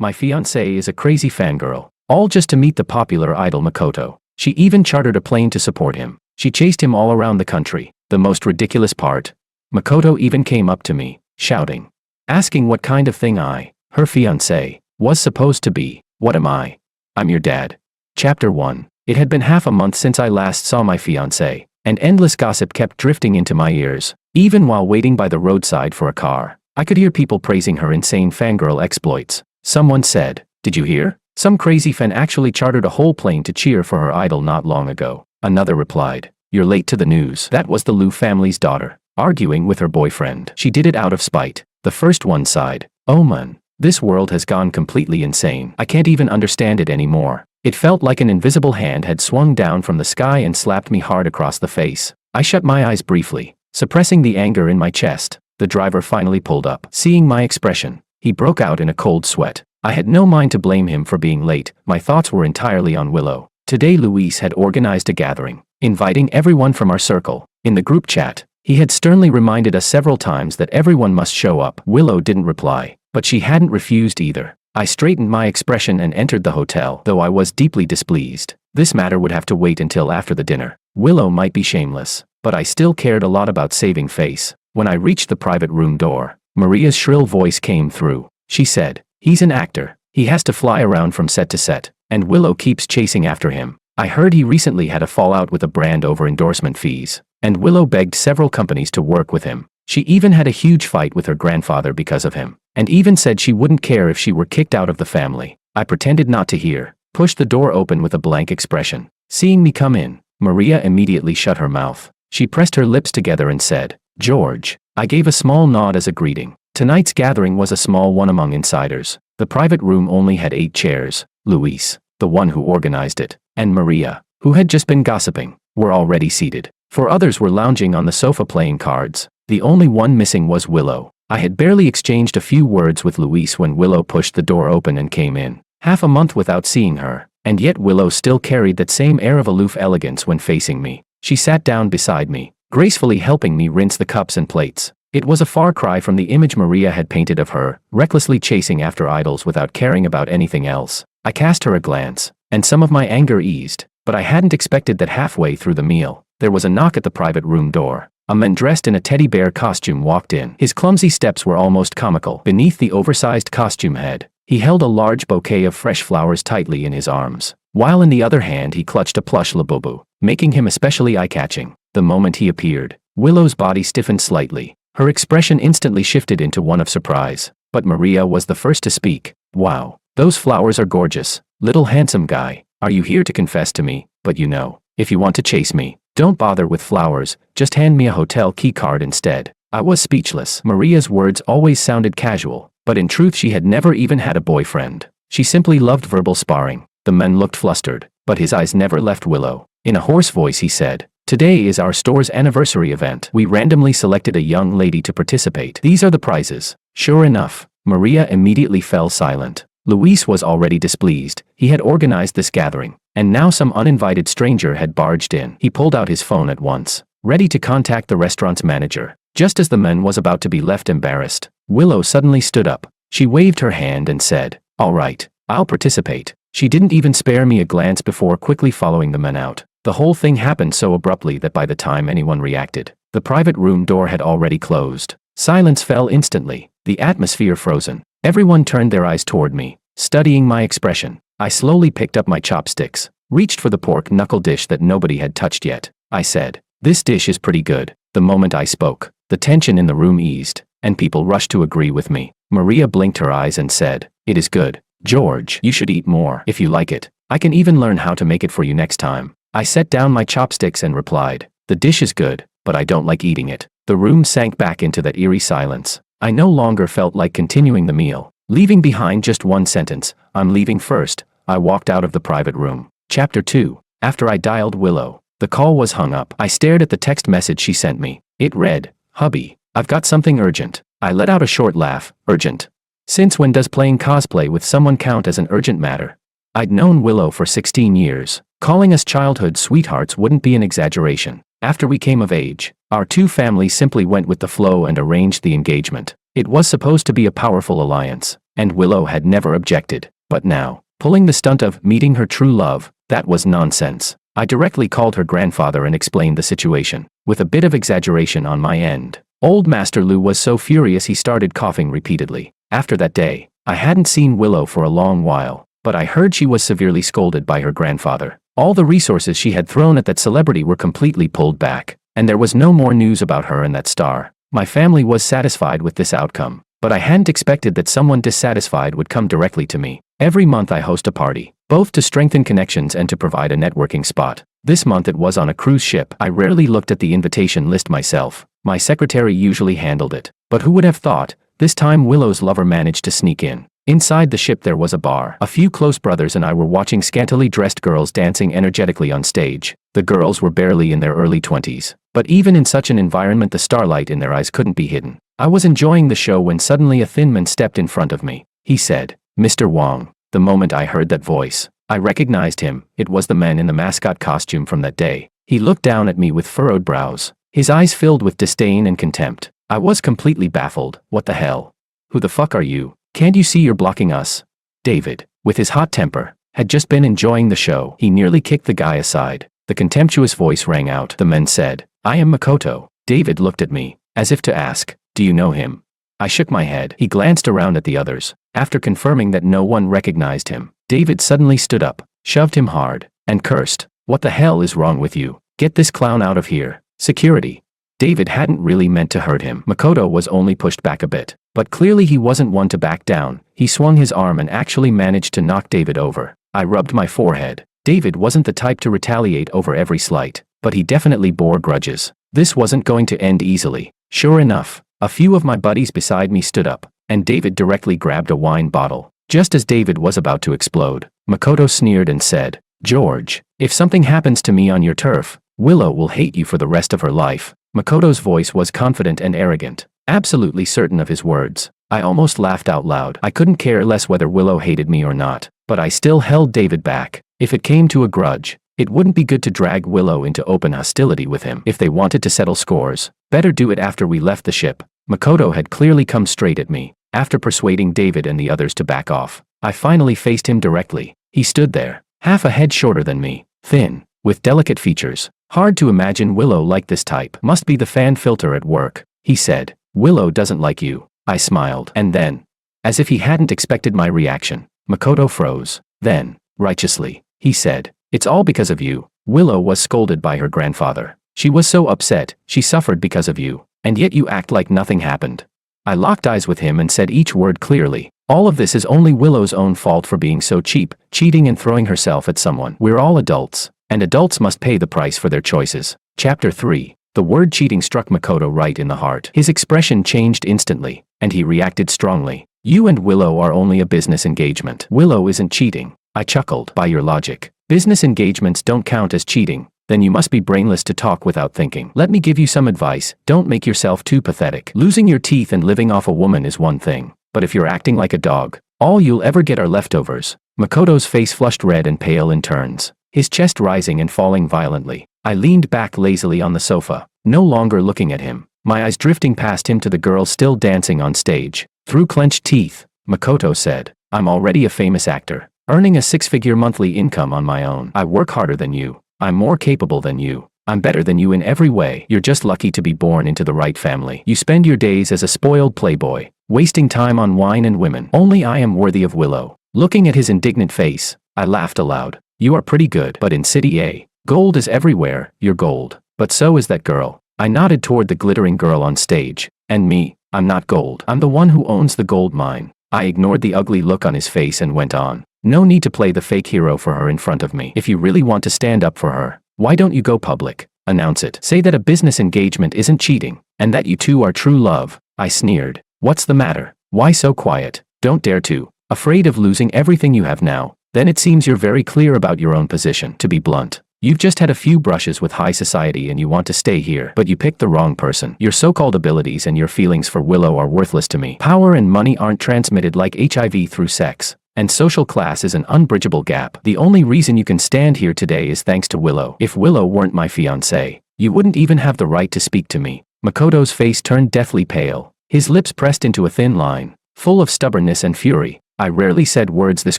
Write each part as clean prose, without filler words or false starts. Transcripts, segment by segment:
My fiancée is a crazy fangirl, all just to meet the popular idol Makoto. She even chartered a plane to support him. She chased him all around the country. The most ridiculous part? Makoto even came up to me, shouting, asking what kind of thing I, her fiancé, was supposed to be. What am I? I'm your dad. Chapter 1. It had been half a month since I last saw my fiancée, and endless gossip kept drifting into my ears. Even while waiting by the roadside for a car, I could hear people praising her insane fangirl exploits. Someone said, "Did you hear? Some crazy fan actually chartered a whole plane to cheer for her idol not long ago." Another replied, "You're late to the news." That was the Liu family's daughter, arguing with her boyfriend. She did it out of spite. The first one sighed, "Oh man, this world has gone completely insane. I can't even understand it anymore." It felt like an invisible hand had swung down from the sky and slapped me hard across the face. I shut my eyes briefly, suppressing the anger in my chest. The driver finally pulled up. Seeing my expression, he broke out in a cold sweat. I had no mind to blame him for being late. My thoughts were entirely on Willow. Today Luis had organized a gathering, inviting everyone from our circle. In the group chat, he had sternly reminded us several times that everyone must show up. Willow didn't reply, but she hadn't refused either. I straightened my expression and entered the hotel, though I was deeply displeased. This matter would have to wait until after the dinner. Willow might be shameless, but I still cared a lot about saving face. When I reached the private room door, Maria's shrill voice came through. She said, "He's an actor. He has to fly around from set to set, and Willow keeps chasing after him. I heard he recently had a fallout with a brand over endorsement fees, and Willow begged several companies to work with him. She even had a huge fight with her grandfather because of him, and even said she wouldn't care if she were kicked out of the family." I pretended not to hear, pushed the door open with a blank expression. Seeing me come in, Maria immediately shut her mouth. She pressed her lips together and said, "George." I gave a small nod as a greeting. Tonight's gathering was a small one among insiders. The private room only had 8 chairs. Luis, the one who organized it, and Maria, who had just been gossiping, were already seated. 4 others were lounging on the sofa playing cards. The only one missing was Willow. I had barely exchanged a few words with Luis when Willow pushed the door open and came in. Half a month without seeing her, and yet Willow still carried that same air of aloof elegance when facing me. She sat down beside me, gracefully helping me rinse the cups and plates. It was a far cry from the image Maria had painted of her, recklessly chasing after idols without caring about anything else. I cast her a glance, and some of my anger eased, but I hadn't expected that halfway through the meal, there was a knock at the private room door. A man dressed in a teddy bear costume walked in. His clumsy steps were almost comical. Beneath the oversized costume head, he held a large bouquet of fresh flowers tightly in his arms, while in the other hand he clutched a plush labubu, making him especially eye-catching. The moment he appeared, Willow's body stiffened slightly. Her expression instantly shifted into one of surprise, but Maria was the first to speak. "Wow, those flowers are gorgeous. Little handsome guy, are you here to confess to me? But you know, if you want to chase me, don't bother with flowers, just hand me a hotel key card instead." I was speechless. Maria's words always sounded casual, but in truth she had never even had a boyfriend. She simply loved verbal sparring. The man looked flustered, but his eyes never left Willow. In a hoarse voice he said, "Today is our store's anniversary event. We randomly selected a young lady to participate. These are the prizes." Sure enough, Maria immediately fell silent. Luis was already displeased. He had organized this gathering, and now some uninvited stranger had barged in. He pulled out his phone at once, ready to contact the restaurant's manager. Just as the man was about to be left embarrassed, Willow suddenly stood up. She waved her hand and said, "All right, I'll participate." She didn't even spare me a glance before quickly following the man out. The whole thing happened so abruptly that by the time anyone reacted, the private room door had already closed. Silence fell instantly, the atmosphere frozen. Everyone turned their eyes toward me, studying my expression. I slowly picked up my chopsticks, reached for the pork knuckle dish that nobody had touched yet. I said, "This dish is pretty good." The moment I spoke, the tension in the room eased, and people rushed to agree with me. Maria blinked her eyes and said, "It is good. George, you should eat more if you like it. I can even learn how to make it for you next time." I set down my chopsticks and replied, "The dish is good, but I don't like eating it." The room sank back into that eerie silence. I no longer felt like continuing the meal, leaving behind just one sentence, "I'm leaving first." I walked out of the private room. Chapter 2. After I dialed Willow, the call was hung up. I stared at the text message she sent me. It read, "Hubby, I've got something urgent." I let out a short laugh. Urgent? Since when does playing cosplay with someone count as an urgent matter? I'd known Willow for 16 years. Calling us childhood sweethearts wouldn't be an exaggeration. After we came of age, our two families simply went with the flow and arranged the engagement. It was supposed to be a powerful alliance, and Willow had never objected. But now, pulling the stunt of meeting her true love, that was nonsense. I directly called her grandfather and explained the situation, with a bit of exaggeration on my end. Old Master Lou was so furious he started coughing repeatedly. After that day, I hadn't seen Willow for a long while, but I heard she was severely scolded by her grandfather. All the resources she had thrown at that celebrity were completely pulled back, and there was no more news about her and that star. My family was satisfied with this outcome, but I hadn't expected that someone dissatisfied would come directly to me. Every month I host a party, both to strengthen connections and to provide a networking spot. This month it was on a cruise ship. I rarely looked at the invitation list myself. My secretary usually handled it. But who would have thought? This time Willow's lover managed to sneak in. Inside the ship there was a bar. A few close brothers and I were watching scantily dressed girls dancing energetically on stage. The girls were barely in their early 20s. But even in such an environment the starlight in their eyes couldn't be hidden. I was enjoying the show when suddenly a thin man stepped in front of me. He said, "Mr. Wong." The moment I heard that voice, I recognized him. It was the man in the mascot costume from that day. He looked down at me with furrowed brows, his eyes filled with disdain and contempt. I was completely baffled. What the hell? Who the fuck are you? Can't you see you're blocking us? David, with his hot temper, had just been enjoying the show. He nearly kicked the guy aside. The contemptuous voice rang out. The man said, "I am Makoto." David looked at me, as if to ask, "Do you know him?" I shook my head. He glanced around at the others. After confirming that no one recognized him, David suddenly stood up, shoved him hard, and cursed. "What the hell is wrong with you? Get this clown out of here. Security." David hadn't really meant to hurt him. Makoto was only pushed back a bit. But clearly he wasn't one to back down. He swung his arm and actually managed to knock David over. I rubbed my forehead. David wasn't the type to retaliate over every slight, but he definitely bore grudges. This wasn't going to end easily. Sure enough, a few of my buddies beside me stood up, and David directly grabbed a wine bottle. Just as David was about to explode, Makoto sneered and said, "George, if something happens to me on your turf, Willow will hate you for the rest of her life." Makoto's voice was confident and arrogant, absolutely certain of his words. I almost laughed out loud. I couldn't care less whether Willow hated me or not, but I still held David back. If it came to a grudge, it wouldn't be good to drag Willow into open hostility with him. If they wanted to settle scores, better do it after we left the ship. Makoto had clearly come straight at me. After persuading David and the others to back off, I finally faced him directly. He stood there, half a head shorter than me, thin, with delicate features. Hard to imagine Willow like this type. "Must be the fan filter at work," he said. "Willow doesn't like you." I smiled. And then, as if he hadn't expected my reaction, Makoto froze. Then, righteously, he said, "It's all because of you." Willow was scolded by her grandfather. She was so upset, she suffered because of you. And yet you act like nothing happened. I locked eyes with him and said each word clearly. All of this is only Willow's own fault for being so cheap, cheating and throwing herself at someone. We're all adults, and adults must pay the price for their choices. Chapter 3. The word cheating struck Makoto right in the heart. His expression changed instantly, and he reacted strongly. "You and Willow are only a business engagement. Willow isn't cheating." I chuckled. "By your logic, business engagements don't count as cheating. Then you must be brainless to talk without thinking. Let me give you some advice. Don't make yourself too pathetic. Losing your teeth and living off a woman is one thing, but if you're acting like a dog, all you'll ever get are leftovers." Makoto's face flushed red and pale in turns, his chest rising and falling violently. I leaned back lazily on the sofa, no longer looking at him, my eyes drifting past him to the girl still dancing on stage. Through clenched teeth, Makoto said, "I'm already a famous actor, earning a six-figure monthly income on my own. I work harder than you. I'm more capable than you. I'm better than you in every way. You're just lucky to be born into the right family. You spend your days as a spoiled playboy, wasting time on wine and women. Only I am worthy of Willow." Looking at his indignant face, I laughed aloud. "You are pretty good, but in City A, gold is everywhere. You're gold, but so is that girl." I nodded toward the glittering girl on stage. "And me, I'm not gold. I'm the one who owns the gold mine." I ignored the ugly look on his face and went on. "No need to play the fake hero for her in front of me. If you really want to stand up for her, why don't you go public? Announce it. Say that a business engagement isn't cheating, and that you two are true love." I sneered. "What's the matter? Why so quiet? Don't dare to. Afraid of losing everything you have now? Then it seems you're very clear about your own position. To be blunt, you've just had a few brushes with high society and you want to stay here, but you picked the wrong person. Your so-called abilities and your feelings for Willow are worthless to me. Power and money aren't transmitted like HIV through sex, and social class is an unbridgeable gap. The only reason you can stand here today is thanks to Willow. If Willow weren't my fiancée, you wouldn't even have the right to speak to me." Makoto's face turned deathly pale. His lips pressed into a thin line, full of stubbornness and fury. I rarely said words this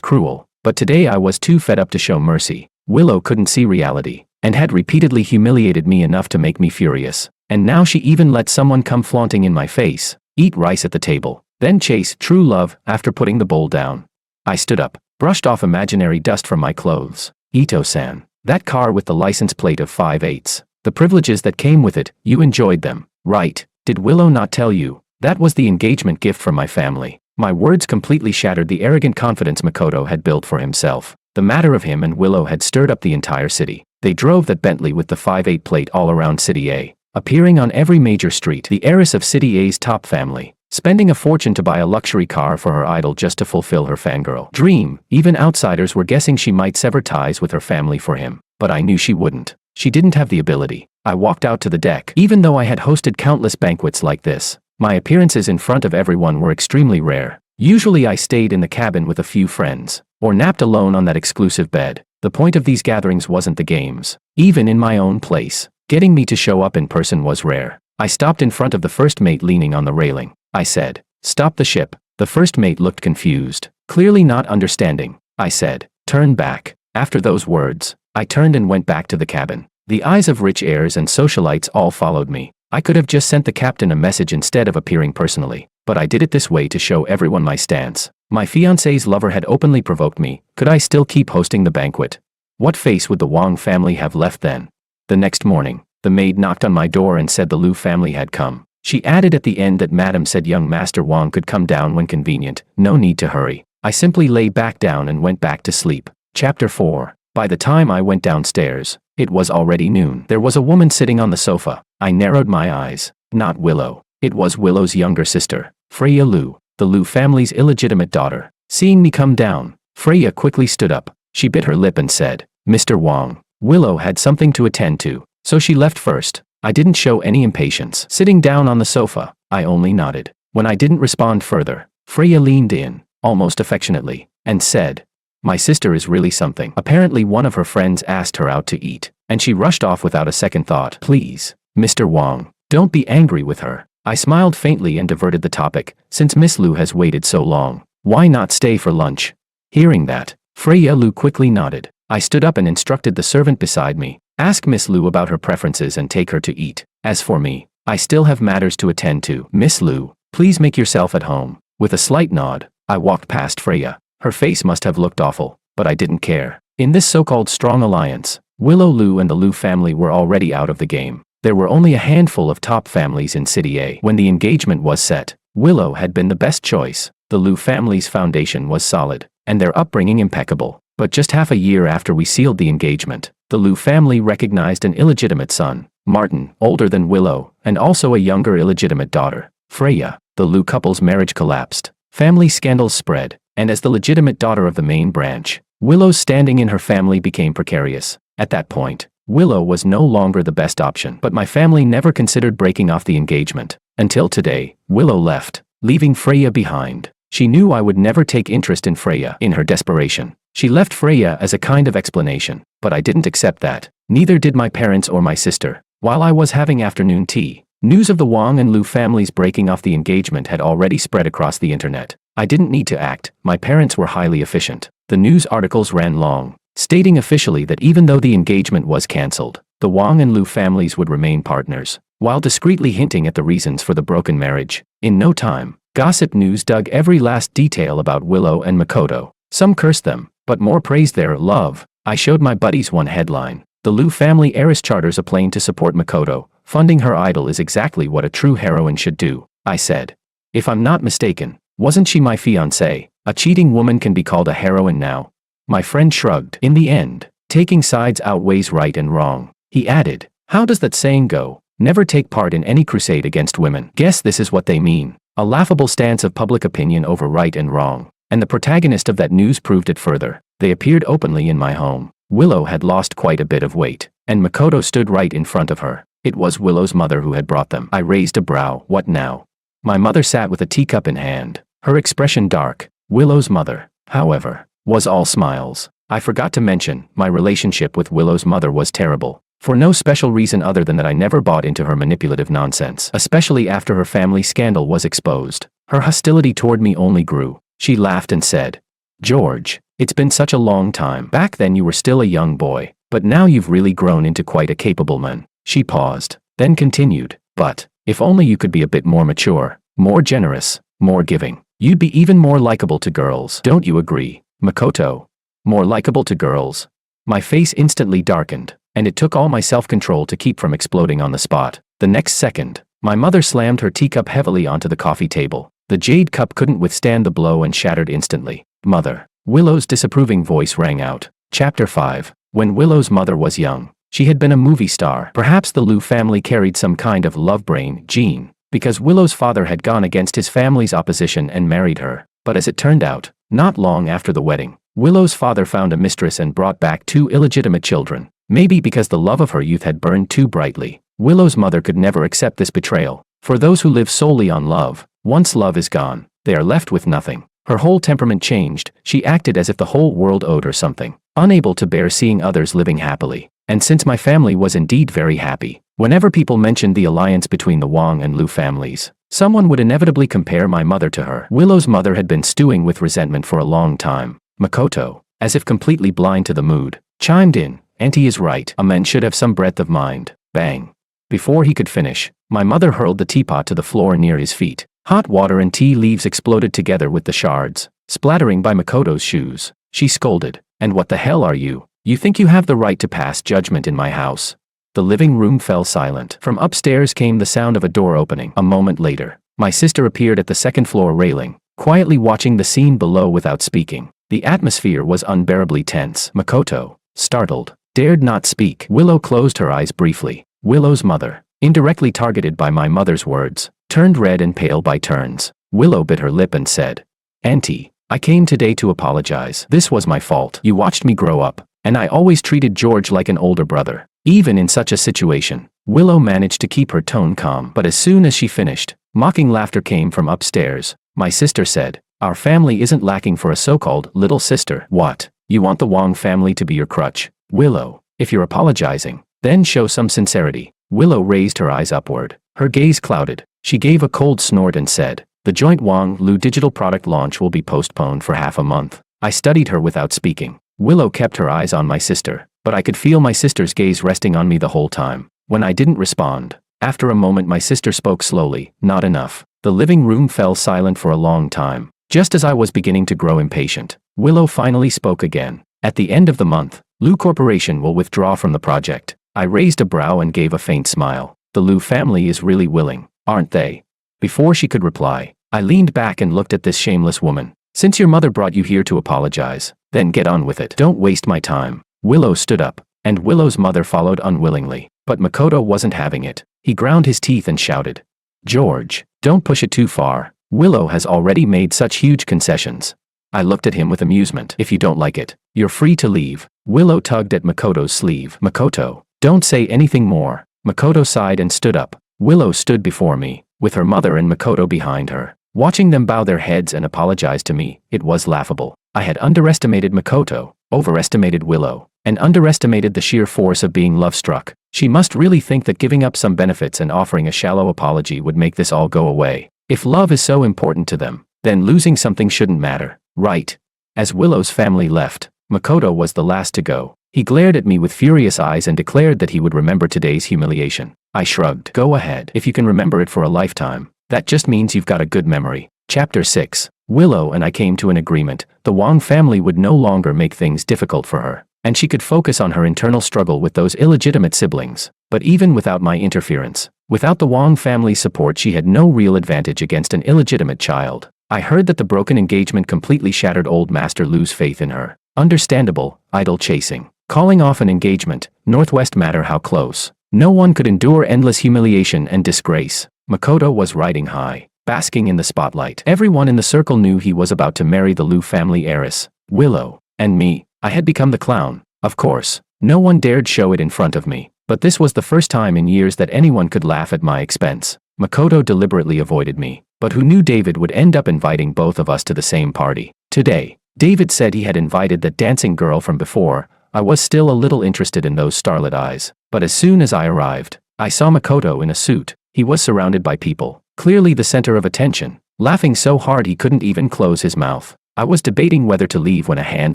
cruel, but today I was too fed up to show mercy. Willow couldn't see reality, and had repeatedly humiliated me enough to make me furious. And now she even let someone come flaunting in my face, eat rice at the table, then chase true love after putting the bowl down. I stood up, brushed off imaginary dust from my clothes. Ito-san. That car with the license plate of 5/8. The privileges that came with it, you enjoyed them, right? Did Willow not tell you? That was the engagement gift from my family. My words completely shattered the arrogant confidence Makoto had built for himself. The matter of him and Willow had stirred up the entire city. They drove that Bentley with the 5/8 plate all around City A, appearing on every major street. The heiress of City A's top family, spending a fortune to buy a luxury car for her idol just to fulfill her fangirl dream. Even outsiders were guessing she might sever ties with her family for him, but I knew she wouldn't. She didn't have the ability. I walked out to the deck. Even though I had hosted countless banquets like this, my appearances in front of everyone were extremely rare. Usually I stayed in the cabin with a few friends, or napped alone on that exclusive bed. The point of these gatherings wasn't the games. Even in my own place, getting me to show up in person was rare. I stopped in front of the first mate leaning on the railing. I said, "Stop the ship." The first mate looked confused, clearly not understanding. I said, "Turn back." After those words, I turned and went back to the cabin. The eyes of rich heirs and socialites all followed me. I could have just sent the captain a message instead of appearing personally, but I did it this way to show everyone my stance. My fiancée's lover had openly provoked me. Could I still keep hosting the banquet? What face would the Wang family have left then? The next morning, the maid knocked on my door and said the Liu family had come. She added at the end that Madam said young Master Wang could come down when convenient. No need to hurry. I simply lay back down and went back to sleep. Chapter 4. By the time I went downstairs, it was already noon. There was a woman sitting on the sofa. I narrowed my eyes. Not Willow. It was Willow's younger sister, Freya Liu, the Liu family's illegitimate daughter. Seeing me come down, Freya quickly stood up. She bit her lip and said, "Mr. Wang." Willow had something to attend to, so she left first. I didn't show any impatience. Sitting down on the sofa, I only nodded. When I didn't respond further, Freya leaned in, almost affectionately, and said, "My sister is really something." Apparently one of her friends asked her out to eat, and she rushed off without a second thought. "Please, Mr. Wang, don't be angry with her." I smiled faintly and diverted the topic. "Since Miss Liu has waited so long, why not stay for lunch?" Hearing that, Freya Liu quickly nodded. I stood up and instructed the servant beside me, "Ask Miss Liu about her preferences and take her to eat. As for me, I still have matters to attend to. Miss Liu, please make yourself at home." With a slight nod, I walked past Freya. Her face must have looked awful, but I didn't care. In this so-called strong alliance, Willow Liu and the Liu family were already out of the game. There were only a handful of top families in City A. When the engagement was set, Willow had been the best choice. The Liu family's foundation was solid, and their upbringing impeccable. But just half a year after we sealed the engagement, the Liu family recognized an illegitimate son, Martin, older than Willow, and also a younger illegitimate daughter, Freya. The Liu couple's marriage collapsed. Family scandals spread, and as the legitimate daughter of the main branch, Willow's standing in her family became precarious. At that point, Willow was no longer the best option. But my family never considered breaking off the engagement. Until today, Willow left, leaving Freya behind. She knew I would never take interest in Freya. In her desperation, she left Freya as a kind of explanation, but I didn't accept that. Neither did my parents or my sister. While I was having afternoon tea, news of the Wang and Liu families breaking off the engagement had already spread across the internet. I didn't need to act. My parents were highly efficient. The news articles ran long, stating officially that even though the engagement was cancelled, the Wang and Liu families would remain partners, while discreetly hinting at the reasons for the broken marriage. In no time, gossip news dug every last detail about Willow and Makoto. Some cursed them, but more praised their love. I showed my buddies one headline. The Liu family heiress charters a plane to support Makoto. Funding her idol is exactly what a true heroine should do. I said. If I'm not mistaken, wasn't she my fiancée? A cheating woman can be called a heroine now. My friend shrugged. In the end, taking sides outweighs right and wrong. He added, how does that saying go? Never take part in any crusade against women. Guess this is what they mean. A laughable stance of public opinion over right and wrong. And the protagonist of that news proved it further. They appeared openly in my home. Willow had lost quite a bit of weight, and Makoto stood right in front of her. It was Willow's mother who had brought them. I raised a brow. What now? My mother sat with a teacup in hand, her expression dark. Willow's mother, however, was all smiles. I forgot to mention, my relationship with Willow's mother was terrible. For no special reason other than that I never bought into her manipulative nonsense, especially after her family scandal was exposed. Her hostility toward me only grew. She laughed and said, "George, it's been such a long time. Back then you were still a young boy, but now you've really grown into quite a capable man." She paused, then continued, "But, if only you could be a bit more mature, more generous, more giving. You'd be even more likable to girls. Don't you agree, Makoto? More likable to girls?" My face instantly darkened, and it took all my self-control to keep from exploding on the spot. The next second, my mother slammed her teacup heavily onto the coffee table. The jade cup couldn't withstand the blow and shattered instantly. "Mother." Willow's disapproving voice rang out. Chapter 5. When Willow's mother was young, she had been a movie star. Perhaps the Liu family carried some kind of love brain gene, because Willow's father had gone against his family's opposition and married her. But as it turned out, not long after the wedding, Willow's father found a mistress and brought back 2 illegitimate children. Maybe because the love of her youth had burned too brightly, Willow's mother could never accept this betrayal. For those who live solely on love, once love is gone, they are left with nothing. Her whole temperament changed. She acted as if the whole world owed her something, unable to bear seeing others living happily. And since my family was indeed very happy, whenever people mentioned the alliance between the Wang and Liu families, someone would inevitably compare my mother to her. Willow's mother had been stewing with resentment for a long time. Makoto, as if completely blind to the mood, chimed in, "Auntie is right. A man should have some breadth of mind." Bang. Before he could finish, my mother hurled the teapot to the floor near his feet. Hot water and tea leaves exploded together with the shards, splattering by Makoto's shoes. She scolded, "And what the hell are you? You think you have the right to pass judgment in my house?" The living room fell silent. From upstairs came the sound of a door opening. A moment later, my sister appeared at the second-floor railing, quietly watching the scene below without speaking. The atmosphere was unbearably tense. Makoto, startled, dared not speak. Willow closed her eyes briefly. Willow's mother, indirectly targeted by my mother's words, turned red and pale by turns. Willow bit her lip and said, "Auntie, I came today to apologize. This was my fault. You watched me grow up, and I always treated George like an older brother." Even in such a situation, Willow managed to keep her tone calm. But as soon as she finished, mocking laughter came from upstairs. My sister said, "Our family isn't lacking for a so-called little sister." "What? You want the Wang family to be your crutch?" "Willow, if you're apologizing, then show some sincerity." Willow raised her eyes upward. Her gaze clouded. She gave a cold snort and said, "The joint Wang-Lu digital product launch will be postponed for half a month." I studied her without speaking. Willow kept her eyes on my sister, but I could feel my sister's gaze resting on me the whole time. When I didn't respond, after a moment my sister spoke slowly, "Not enough." The living room fell silent for a long time. Just as I was beginning to grow impatient, Willow finally spoke again. "At the end of the month, Liu Corporation will withdraw from the project." I raised a brow and gave a faint smile. "The Liu family is really willing, aren't they?" Before she could reply, I leaned back and looked at this shameless woman. "Since your mother brought you here to apologize, then get on with it. Don't waste my time." Willow stood up, and Willow's mother followed unwillingly. But Makoto wasn't having it. He ground his teeth and shouted, "George, don't push it too far. Willow has already made such huge concessions." I looked at him with amusement. "If you don't like it, you're free to leave." Willow tugged at Makoto's sleeve. "Makoto, don't say anything more." Makoto sighed and stood up. Willow stood before me, with her mother and Makoto behind her. Watching them bow their heads and apologize to me, it was laughable. I had underestimated Makoto, overestimated Willow, and underestimated the sheer force of being love-struck. She must really think that giving up some benefits and offering a shallow apology would make this all go away. If love is so important to them, then losing something shouldn't matter, right? As Willow's family left, Makoto was the last to go. He glared at me with furious eyes and declared that he would remember today's humiliation. I shrugged. "Go ahead. If you can remember it for a lifetime, that just means you've got a good memory." Chapter 6. Willow and I came to an agreement. The Wang family would no longer make things difficult for her, and she could focus on her internal struggle with those illegitimate siblings. But even without my interference, without the Wang family's support, she had no real advantage against an illegitimate child. I heard that the broken engagement completely shattered old Master Lu's faith in her. Understandable, idol chasing. Calling off an engagement, Northwest matter how close. No one could endure endless humiliation and disgrace. Makoto was riding high, basking in the spotlight. Everyone in the circle knew he was about to marry the Liu family heiress. Willow, and me, I had become the clown. Of course, no one dared show it in front of me, but this was the first time in years that anyone could laugh at my expense. Makoto deliberately avoided me, but who knew David would end up inviting both of us to the same party. Today, David said he had invited that dancing girl from before. I was still a little interested in those starlit eyes. But as soon as I arrived, I saw Makoto in a suit. He was surrounded by people, clearly the center of attention, laughing so hard he couldn't even close his mouth. I was debating whether to leave when a hand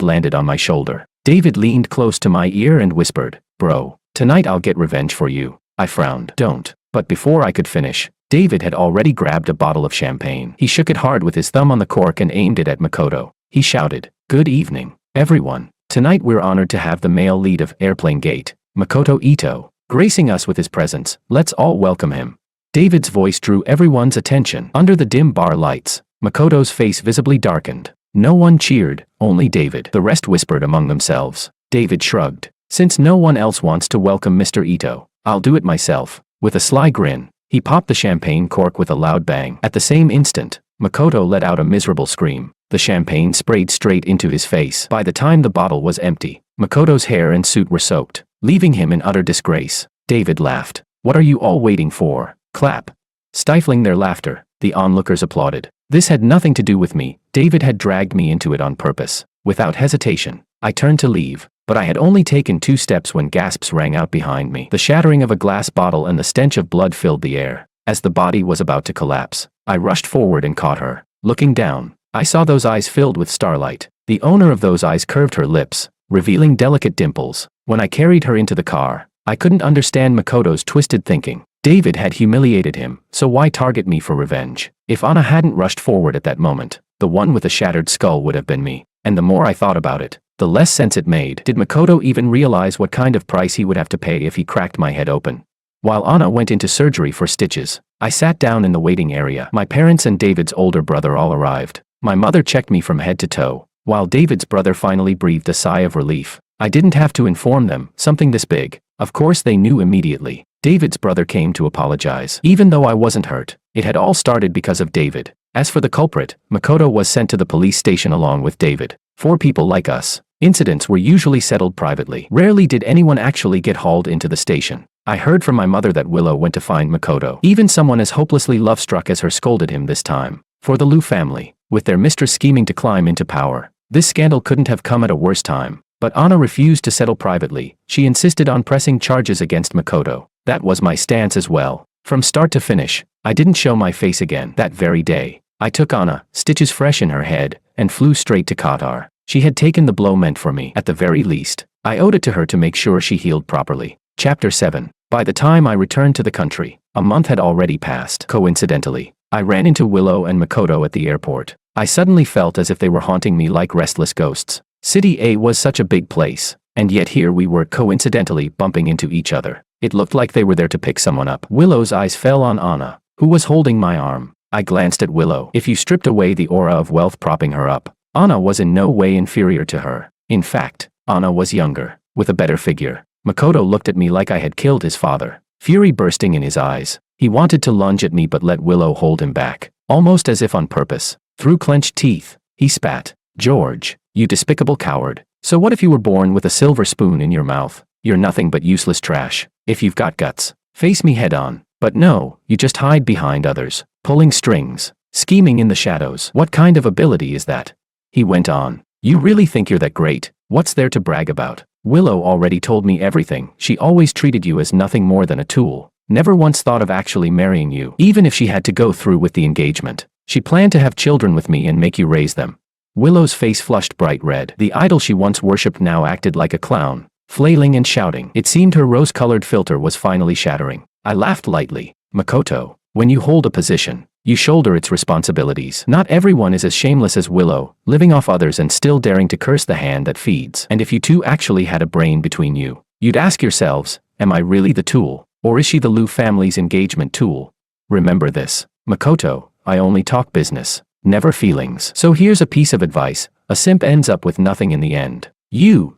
landed on my shoulder. David leaned close to my ear and whispered, "Bro, tonight I'll get revenge for you." I frowned. "Don't." But before I could finish, David had already grabbed a bottle of champagne. He shook it hard with his thumb on the cork and aimed it at Makoto. He shouted, "Good evening, everyone. Tonight we're honored to have the male lead of Airplane Gate, Makoto Ito, gracing us with his presence. Let's all welcome him." David's voice drew everyone's attention. Under the dim bar lights, Makoto's face visibly darkened. No one cheered, only David. The rest whispered among themselves. David shrugged. "Since no one else wants to welcome Mr. Ito, I'll do it myself." With a sly grin, he popped the champagne cork with a loud bang. At the same instant, Makoto let out a miserable scream. The champagne sprayed straight into his face. By the time the bottle was empty, Makoto's hair and suit were soaked, leaving him in utter disgrace. David laughed. "What are you all waiting for? Clap." Stifling their laughter, the onlookers applauded. This had nothing to do with me. David had dragged me into it on purpose. Without hesitation, I turned to leave, but I had only taken 2 steps when gasps rang out behind me. The shattering of a glass bottle and the stench of blood filled the air. As the body was about to collapse, I rushed forward and caught her. Looking down, I saw those eyes filled with starlight. The owner of those eyes curved her lips, revealing delicate dimples. When I carried her into the car, I couldn't understand Makoto's twisted thinking. David had humiliated him, so why target me for revenge? If Anna hadn't rushed forward at that moment, the one with the shattered skull would have been me. And the more I thought about it, the less sense it made. Did Makoto even realize what kind of price he would have to pay if he cracked my head open? While Anna went into surgery for stitches, I sat down in the waiting area. My parents and David's older brother all arrived. My mother checked me from head to toe, while David's brother finally breathed a sigh of relief. I didn't have to inform them, something this big. Of course they knew immediately. David's brother came to apologize. Even though I wasn't hurt, it had all started because of David. As for the culprit, Makoto was sent to the police station along with David. For people like us, incidents were usually settled privately. Rarely did anyone actually get hauled into the station. I heard from my mother that Willow went to find Makoto. Even someone as hopelessly love-struck as her scolded him this time. For the Liu family, with their mistress scheming to climb into power, this scandal couldn't have come at a worse time. But Anna refused to settle privately. She insisted on pressing charges against Makoto. That was my stance as well. From start to finish, I didn't show my face again. That very day, I took Anna, stitches fresh in her head, and flew straight to Qatar. She had taken the blow meant for me. At the very least, I owed it to her to make sure she healed properly. Chapter 7. By the time I returned to the country, a month had already passed. Coincidentally, I ran into Willow and Makoto at the airport. I suddenly felt as if they were haunting me like restless ghosts. City A was such a big place, and yet here we were coincidentally bumping into each other. It looked like they were there to pick someone up. Willow's eyes fell on Anna, who was holding my arm. I glanced at Willow. If you stripped away the aura of wealth propping her up, Anna was in no way inferior to her. In fact, Anna was younger, with a better figure. Makoto looked at me like I had killed his father, fury bursting in his eyes. He wanted to lunge at me but let Willow hold him back, almost as if on purpose. Through clenched teeth, he spat, "George, you despicable coward. So what if you were born with a silver spoon in your mouth? You're nothing but useless trash. If you've got guts, face me head on. But no, you just hide behind others, pulling strings, scheming in the shadows. What kind of ability is that?" He went on. "You really think you're that great? What's there to brag about? Willow already told me everything. She always treated you as nothing more than a tool. Never once thought of actually marrying you, even if she had to go through with the engagement. She planned to have children with me and make you raise them." Willow's face flushed bright red. The idol she once worshipped now acted like a clown, flailing and shouting. It seemed her rose-colored filter was finally shattering. I laughed lightly. "Makoto, when you hold a position, you shoulder its responsibilities. Not everyone is as shameless as Willow, living off others and still daring to curse the hand that feeds. And if you two actually had a brain between you, you'd ask yourselves, am I really the tool, or is she the Liu family's engagement tool? Remember this, Makoto, I only talk business, never feelings. So here's a piece of advice, a simp ends up with nothing in the end. You.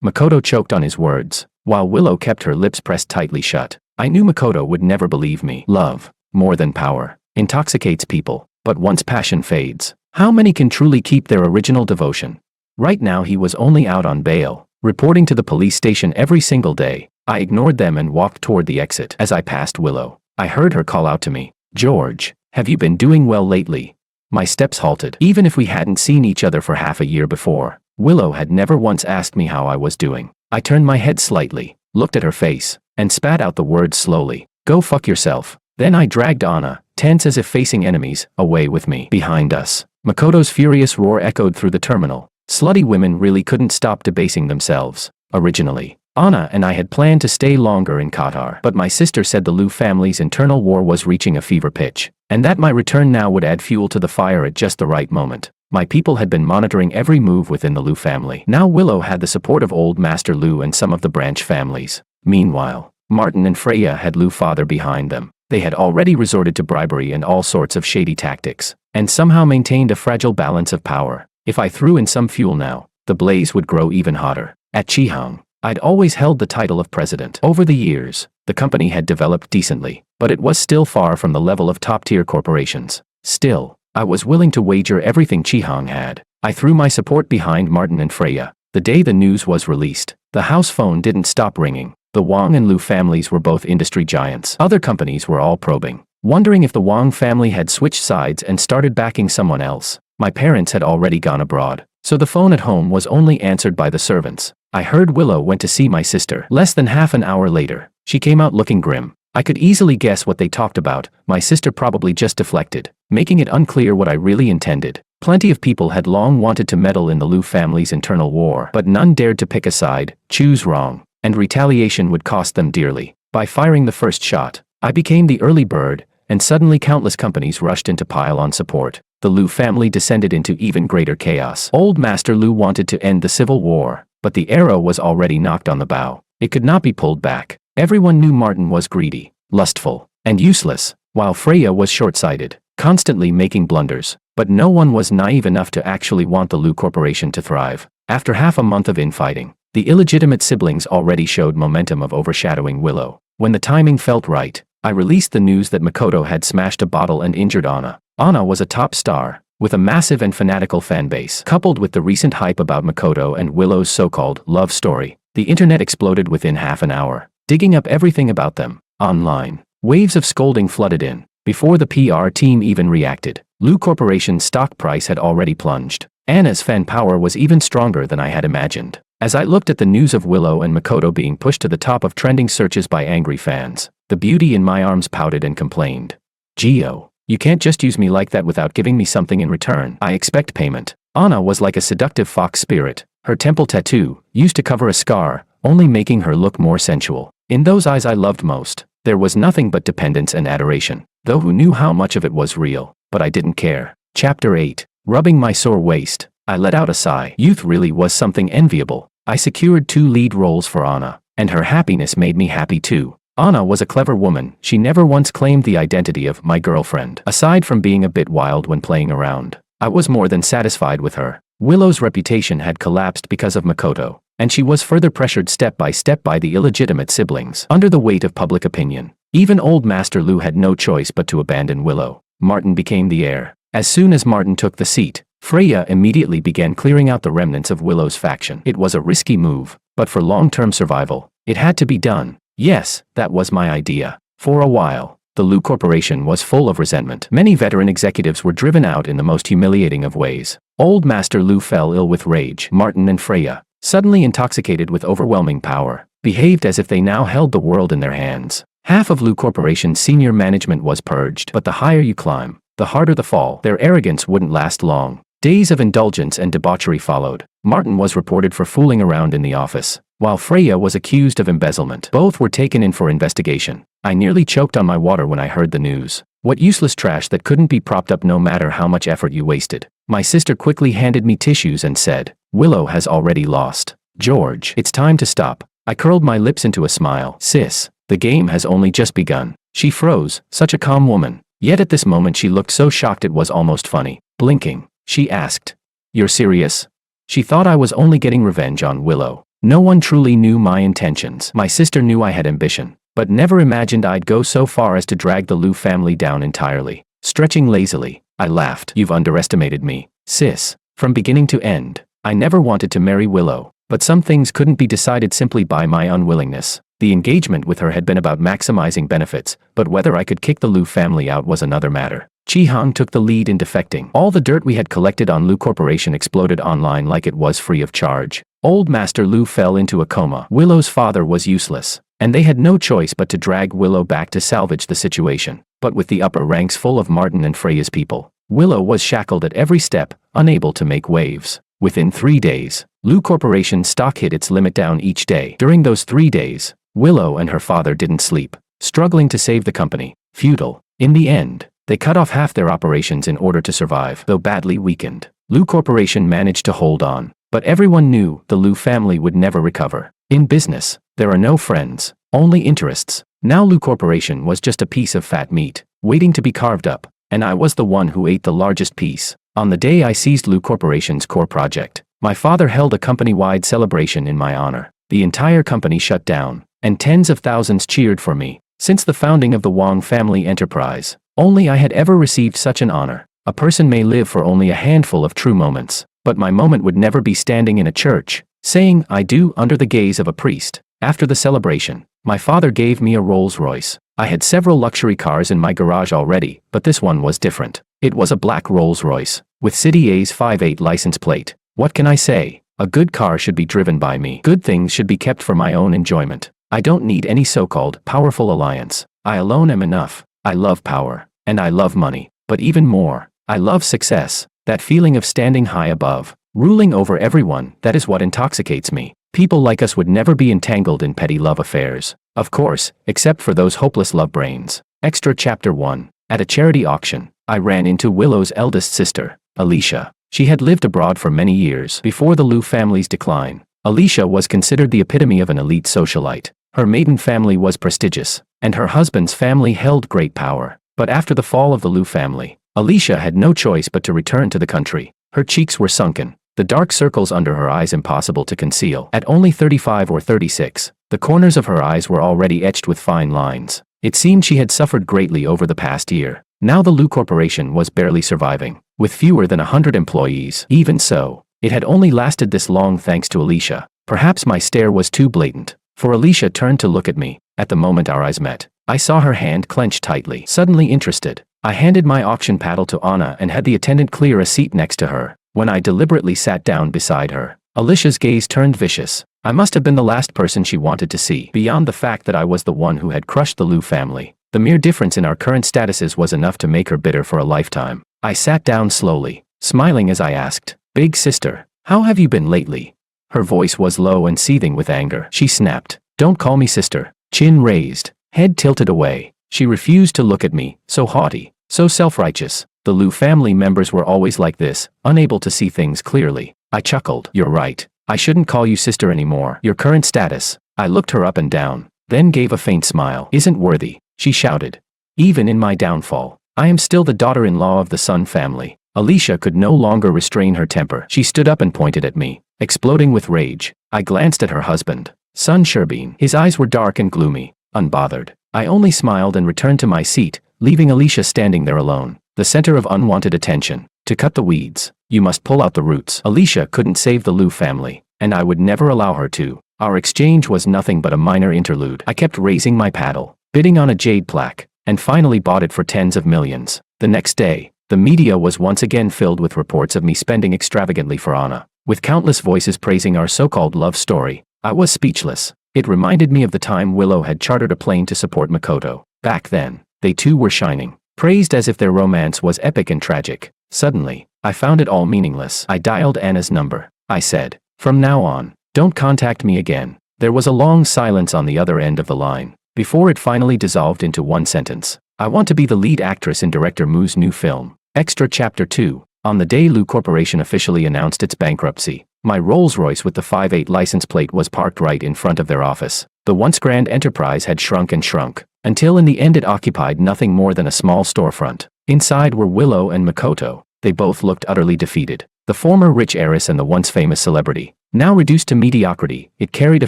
Makoto choked on his words, while Willow kept her lips pressed tightly shut. I knew Makoto would never believe me. Love, more than power, intoxicates people, but once passion fades, how many can truly keep their original devotion? Right now he was only out on bail, reporting to the police station every single day. I ignored them and walked toward the exit. As I passed Willow, I heard her call out to me, "George, have you been doing well lately?" My steps halted. Even if we hadn't seen each other for half a year before, Willow had never once asked me how I was doing. I turned my head slightly, looked at her face, and spat out the words slowly. Go fuck yourself. Then I dragged Anna, tense as if facing enemies, away with me. Behind us, Makoto's furious roar echoed through the terminal. Slutty women really couldn't stop debasing themselves. Originally, Anna and I had planned to stay longer in Qatar, but my sister said the Liu family's internal war was reaching a fever pitch, and that my return now would add fuel to the fire at just the right moment. My people had been monitoring every move within the Liu family. Now Willow had the support of Old Master Liu and some of the branch families. Meanwhile, Martin and Freya had Liu father behind them. They had already resorted to bribery and all sorts of shady tactics, and somehow maintained a fragile balance of power. If I threw in some fuel now, the blaze would grow even hotter. At Qihang, I'd always held the title of president. Over the years, the company had developed decently, but it was still far from the level of top-tier corporations. Still, I was willing to wager everything Qihang had. I threw my support behind Martin and Freya. The day the news was released, the house phone didn't stop ringing. The Wang and Liu families were both industry giants. Other companies were all probing, wondering if the Wang family had switched sides and started backing someone else. My parents had already gone abroad, so the phone at home was only answered by the servants. I heard Willow went to see my sister. Less than half an hour later, she came out looking grim. I could easily guess what they talked about. My sister probably just deflected, making it unclear what I really intended. Plenty of people had long wanted to meddle in the Liu family's internal war, but none dared to pick a side, choose wrong, and retaliation would cost them dearly. By firing the first shot, I became the early bird, and suddenly countless companies rushed in to pile on support. The Liu family descended into even greater chaos. Old Master Liu wanted to end the civil war, but the arrow was already knocked on the bow. It could not be pulled back. Everyone knew Martin was greedy, lustful, and useless, while Freya was short-sighted, constantly making blunders. But no one was naive enough to actually want the Liu Corporation to thrive. After half a month of infighting, the illegitimate siblings already showed momentum of overshadowing Willow. When the timing felt right, I released the news that Makoto had smashed a bottle and injured Anna. Anna was a top star, with a massive and fanatical fanbase. Coupled with the recent hype about Makoto and Willow's so-called love story, the internet exploded within half an hour, digging up everything about them. Online, waves of scolding flooded in. Before the PR team even reacted, Liu Corporation's stock price had already plunged. Anna's fan power was even stronger than I had imagined. As I looked at the news of Willow and Makoto being pushed to the top of trending searches by angry fans, the beauty in my arms pouted and complained. Gio, you can't just use me like that without giving me something in return. I expect payment. Anna was like a seductive fox spirit. Her temple tattoo used to cover a scar, only making her look more sensual. In those eyes I loved most, there was nothing but dependence and adoration, though who knew how much of it was real, but I didn't care. Chapter 8. Rubbing my sore waist, I let out a sigh. Youth really was something enviable. I secured 2 lead roles for Anna, and her happiness made me happy too. Anna was a clever woman. She never once claimed the identity of my girlfriend. Aside from being a bit wild when playing around, I was more than satisfied with her. Willow's reputation had collapsed because of Makoto, and she was further pressured step by step by the illegitimate siblings. Under the weight of public opinion, even Old Master Liu had no choice but to abandon Willow. Martin became the heir. As soon as Martin took the seat, Freya immediately began clearing out the remnants of Willow's faction. It was a risky move, but for long-term survival, it had to be done. Yes, that was my idea. For a while, the Liu Corporation was full of resentment. Many veteran executives were driven out in the most humiliating of ways. Old Master Liu fell ill with rage. Martin and Freya, suddenly intoxicated with overwhelming power, behaved as if they now held the world in their hands. Half of Liu Corporation's senior management was purged. But the higher you climb, the harder the fall. Their arrogance wouldn't last long. Days of indulgence and debauchery followed. Martin was reported for fooling around in the office, while Freya was accused of embezzlement. Both were taken in for investigation. I nearly choked on my water when I heard the news. What useless trash that couldn't be propped up no matter how much effort you wasted. My sister quickly handed me tissues and said, Willow has already lost. George, it's time to stop. I curled my lips into a smile. Sis, the game has only just begun. She froze, such a calm woman. Yet at this moment she looked so shocked it was almost funny. Blinking, she asked, You're serious? She thought I was only getting revenge on Willow. No one truly knew my intentions. My sister knew I had ambition, but never imagined I'd go so far as to drag the Liu family down entirely. Stretching lazily, I laughed. You've underestimated me, sis. From beginning to end, I never wanted to marry Willow, but some things couldn't be decided simply by my unwillingness. The engagement with her had been about maximizing benefits, but whether I could kick the Liu family out was another matter. Qihang took the lead in defecting. All the dirt we had collected on Liu Corporation exploded online like it was free of charge. Old Master Lu fell into a coma. Willow's father was useless, and they had no choice but to drag Willow back to salvage the situation. But with the upper ranks full of Martin and Freya's people, Willow was shackled at every step, unable to make waves. Within 3 days, Lu Corporation's stock hit its limit down each day. During those 3 days, Willow and her father didn't sleep, struggling to save the company. Futile. In the end, they cut off half their operations in order to survive. Though badly weakened, Lu Corporation managed to hold on. But everyone knew the Lu family would never recover. In business, there are no friends, only interests. Now Lu Corporation was just a piece of fat meat, waiting to be carved up, and I was the one who ate the largest piece. On the day I seized Lu Corporation's core project, my father held a company-wide celebration in my honor. The entire company shut down, and tens of thousands cheered for me. Since the founding of the Wang family enterprise, only I had ever received such an honor. A person may live for only a handful of true moments, but my moment would never be standing in a church, saying "I do" under the gaze of a priest. After the celebration, my father gave me a Rolls-Royce. I had several luxury cars in my garage already, but this one was different. It was a black Rolls-Royce, with City A's 58 license plate. What can I say? A good car should be driven by me. Good things should be kept for my own enjoyment. I don't need any so-called powerful alliance. I alone am enough. I love power, and I love money, but even more, I love success. That feeling of standing high above, ruling over everyone, that is what intoxicates me. People like us would never be entangled in petty love affairs. Of course, except for those hopeless love brains. Extra Chapter 1. At a charity auction, I ran into Willow's eldest sister, Alicia. She had lived abroad for many years before the Lu family's decline. Alicia was considered the epitome of an elite socialite. Her maiden family was prestigious, and her husband's family held great power. But after the fall of the Lu family, Alicia had no choice but to return to the country. Her cheeks were sunken, the dark circles under her eyes impossible to conceal. At only 35 or 36, the corners of her eyes were already etched with fine lines. It seemed she had suffered greatly over the past year. Now the Lu Corporation was barely surviving, with fewer than 100 employees. Even so, it had only lasted this long thanks to Alicia. Perhaps my stare was too blatant, for Alicia turned to look at me. At the moment our eyes met, I saw her hand clench tightly. Suddenly interested, I handed my auction paddle to Anna and had the attendant clear a seat next to her. When I deliberately sat down beside her, Alicia's gaze turned vicious. I must have been the last person she wanted to see. Beyond the fact that I was the one who had crushed the Lu family, the mere difference in our current statuses was enough to make her bitter for a lifetime. I sat down slowly, smiling as I asked, "Big sister, how have you been lately?" Her voice was low and seething with anger. She snapped, "Don't call me sister." Chin raised, head tilted away. She refused to look at me, so haughty, so self-righteous. The Lu family members were always like this, unable to see things clearly. I chuckled. "You're right. I shouldn't call you sister anymore. Your current status." I looked her up and down, then gave a faint smile. "Isn't worthy," she shouted. "Even in my downfall, I am still the daughter-in-law of the Sun family." Alicia could no longer restrain her temper. She stood up and pointed at me, exploding with rage. I glanced at her husband, Sun Sherbin. His eyes were dark and gloomy. Unbothered, I only smiled and returned to my seat, leaving Alicia standing there alone, the center of unwanted attention. To cut the weeds, you must pull out the roots. Alicia couldn't save the Lu family, and I would never allow her to. Our exchange was nothing but a minor interlude. I kept raising my paddle, bidding on a jade plaque, and finally bought it for tens of millions. The next day, the media was once again filled with reports of me spending extravagantly for Anna, with countless voices praising our so-called love story. I was speechless. It reminded me of the time Willow had chartered a plane to support Makoto. Back then, they too were shining, praised as if their romance was epic and tragic. Suddenly, I found it all meaningless. I dialed Anna's number. I said, "From now on, don't contact me again." There was a long silence on the other end of the line, before it finally dissolved into one sentence. "I want to be the lead actress in director Mu's new film." Extra Chapter 2. On the day Lu Corporation officially announced its bankruptcy, my Rolls-Royce with the 58 license plate was parked right in front of their office. The once grand enterprise had shrunk and shrunk, until in the end it occupied nothing more than a small storefront. Inside were Willow and Makoto. They both looked utterly defeated. The former rich heiress and the once famous celebrity, now reduced to mediocrity, it carried a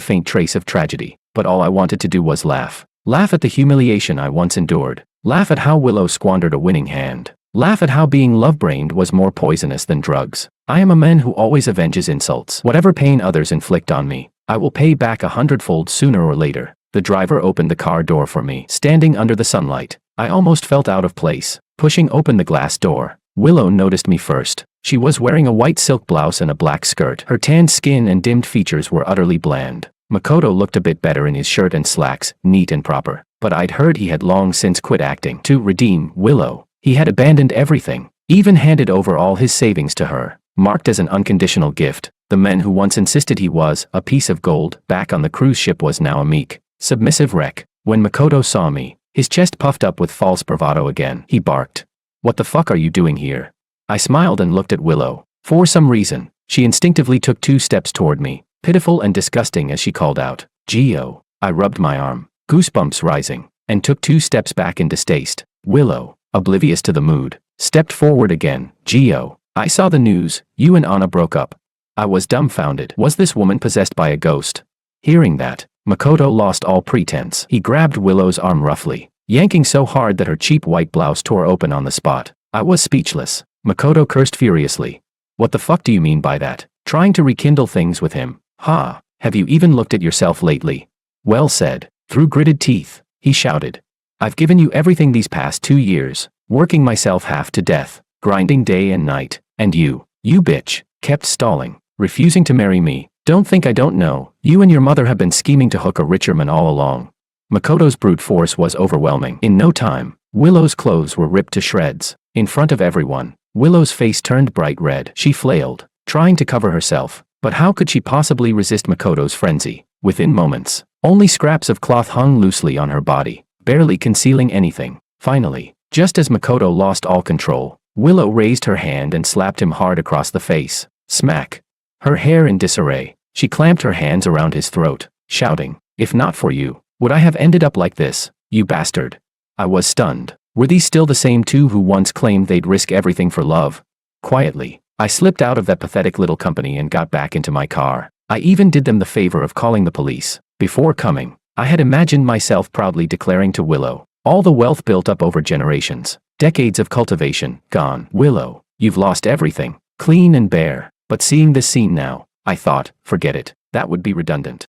faint trace of tragedy. But all I wanted to do was laugh. Laugh at the humiliation I once endured. Laugh at how Willow squandered a winning hand. Laugh at how being love-brained was more poisonous than drugs. I am a man who always avenges insults. Whatever pain others inflict on me, I will pay back 100-fold sooner or later. The driver opened the car door for me. Standing under the sunlight, I almost felt out of place. Pushing open the glass door, Willow noticed me first. She was wearing a white silk blouse and a black skirt. Her tanned skin and dimmed features were utterly bland. Makoto looked a bit better in his shirt and slacks, neat and proper. But I'd heard he had long since quit acting to redeem Willow. He had abandoned everything, even handed over all his savings to her, marked as an unconditional gift. The man who once insisted he was a piece of gold back on the cruise ship was now a meek, submissive wreck. When Makoto saw me, his chest puffed up with false bravado again. He barked, "What the fuck are you doing here?" I smiled and looked at Willow. For some reason, she instinctively took 2 steps toward me, pitiful and disgusting as she called out, "Gio." I rubbed my arm, goosebumps rising, and took 2 steps back in distaste. Willow, oblivious to the mood, stepped forward again. "Gio, I saw the news, you and Anna broke up." I was dumbfounded. Was this woman possessed by a ghost? Hearing that, Makoto lost all pretense. He grabbed Willow's arm roughly, yanking so hard that her cheap white blouse tore open on the spot. I was speechless. Makoto cursed furiously. "What the fuck do you mean by that? Trying to rekindle things with him? Ha, have you even looked at yourself lately?" "Well said." Through gritted teeth, he shouted. "I've given you everything these past 2 years, working myself half to death, grinding day and night, and you bitch, kept stalling, refusing to marry me. Don't think I don't know, you and your mother have been scheming to hook a richer man all along." Makoto's brute force was overwhelming. In no time, Willow's clothes were ripped to shreds. In front of everyone, Willow's face turned bright red. She flailed, trying to cover herself, but how could she possibly resist Makoto's frenzy? Within moments, only scraps of cloth hung loosely on her body, barely concealing anything. Finally, just as Makoto lost all control, Willow raised her hand and slapped him hard across the face. Smack. Her hair in disarray, she clamped her hands around his throat, shouting, "If not for you, would I have ended up like this, you bastard?" I was stunned. Were these still the same 2 who once claimed they'd risk everything for love? Quietly, I slipped out of that pathetic little company and got back into my car. I even did them the favor of calling the police. Before coming, I had imagined myself proudly declaring to Willow, all the wealth built up over generations, decades of cultivation, gone. "Willow, you've lost everything, clean and bare." But seeing this scene now, I thought, forget it, that would be redundant.